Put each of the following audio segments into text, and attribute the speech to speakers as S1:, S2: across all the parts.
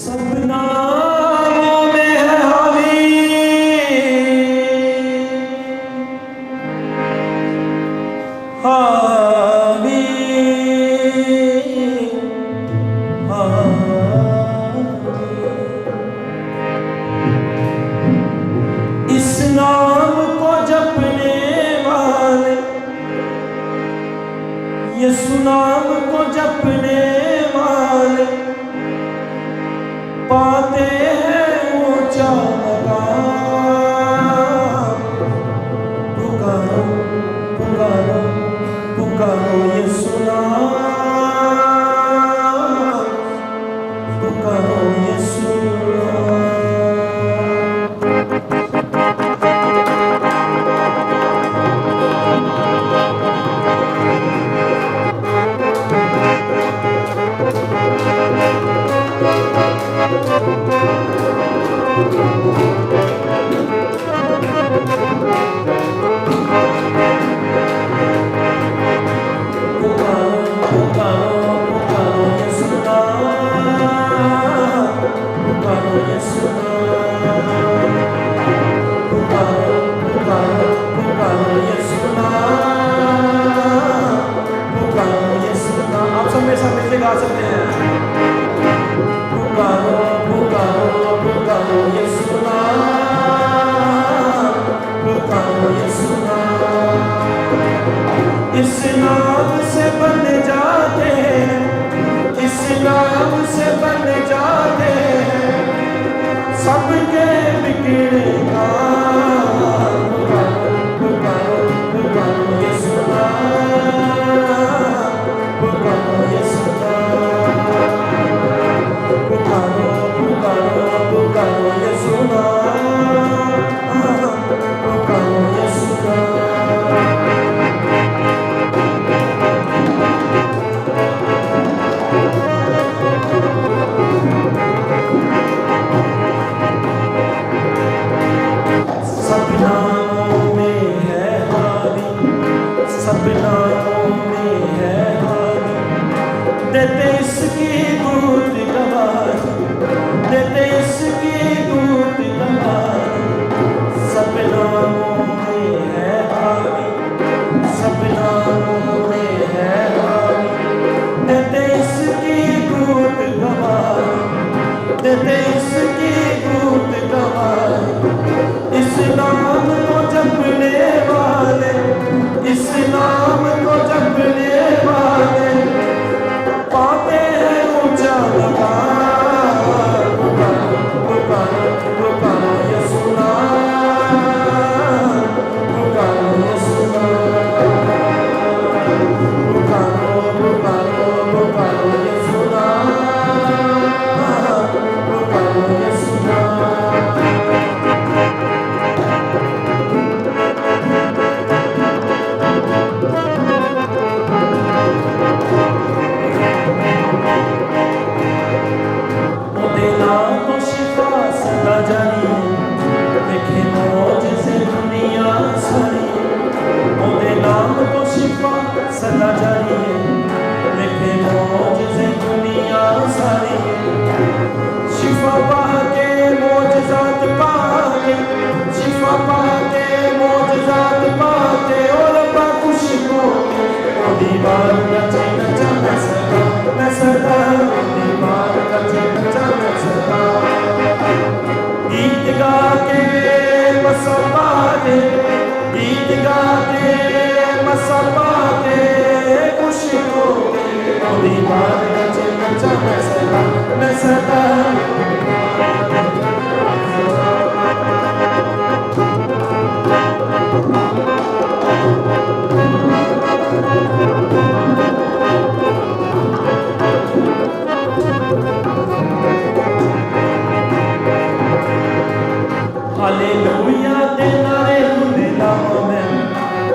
S1: सब नामों में है हावी, हावी, इस नाम को जपने वाले, यीशु नाम को जपने वाले पाते हैं ऊंचा मकाम। पुकारो पुकारो पुकारो यीशु नाम, पुकारो यीशु नाम। आप सब मेरे साथ मिलके गा सकते हैं। पुकारो पुकारो पुकारो यीशु नाम, पुकारो यीशु नाम। इस नाम से बन जाते हैं, इस नाम से बन जाते हैं सबके बिगड़े काम। पुकारो पुकारो पुकारो यीशु नाम, पुकारो यीशु नाम, पुकारो पुकारो पुकारो यीशु नाम, पुकारो यीशु नाम। सब नामों में है हावी, सब नामों में है हावी, देते इसकी दूत गवाही, देते इसकी दूत गवाही। सब नामों में है हावी, सब नामों में है हावी, देते इसकी दूत गवाही, देते इसकी दूत गवाही। इस नाम को जपने वाले, इस नाम को जपने वाले पाते हैं ऊंचा मकाम। पुकारो पुकारो पुकारो यीशु नाम, पुकारो यीशु नाम, पुकारो पुकारो पुकारो यीशु नाम, पुकारो यीशु नाम। सदा जारी है, लिखे मौजज़े दुनिया सारी। शिफा पाके मौजज़ात पाके, शिफा पाके मौजज़ात पाके, और रब्बा खुशी को दीवार नचे नचा मैं सदा, दीवार नचे नचा मैं सदा। गीत गा के मसा पाके, गीत गा के मसा पाके खुशी को दीवार नचे नचा मैं सदा, मैं सदा। हालेलुया दे नारे हुंदे लावां मैं,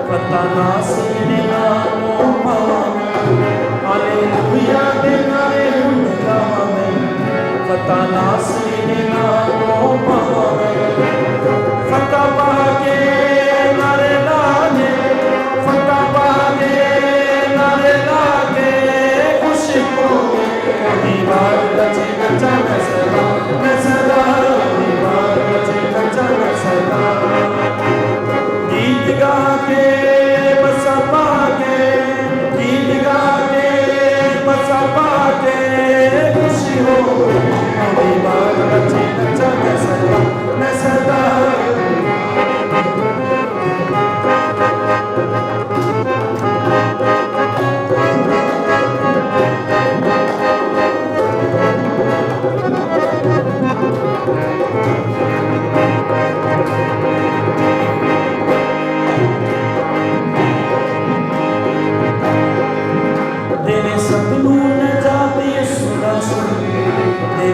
S1: फता नासिर दे नामों पावां मैं। हालेलुया दे नारे हुंदे लावां मैं, फता नासिर दे नामों पावां मैं। फता पाके नारे लागे, फता पाके नारे लागे खुशी को दीवार नचे नचा मैं सदा।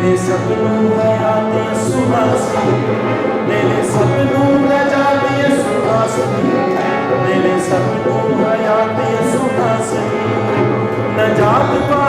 S1: मेरे सपनों हयात यसु नासरी, मेरे सपनों नजात यसु नासरी, मेरे सपनों हयात यसु नासरी, नजात पा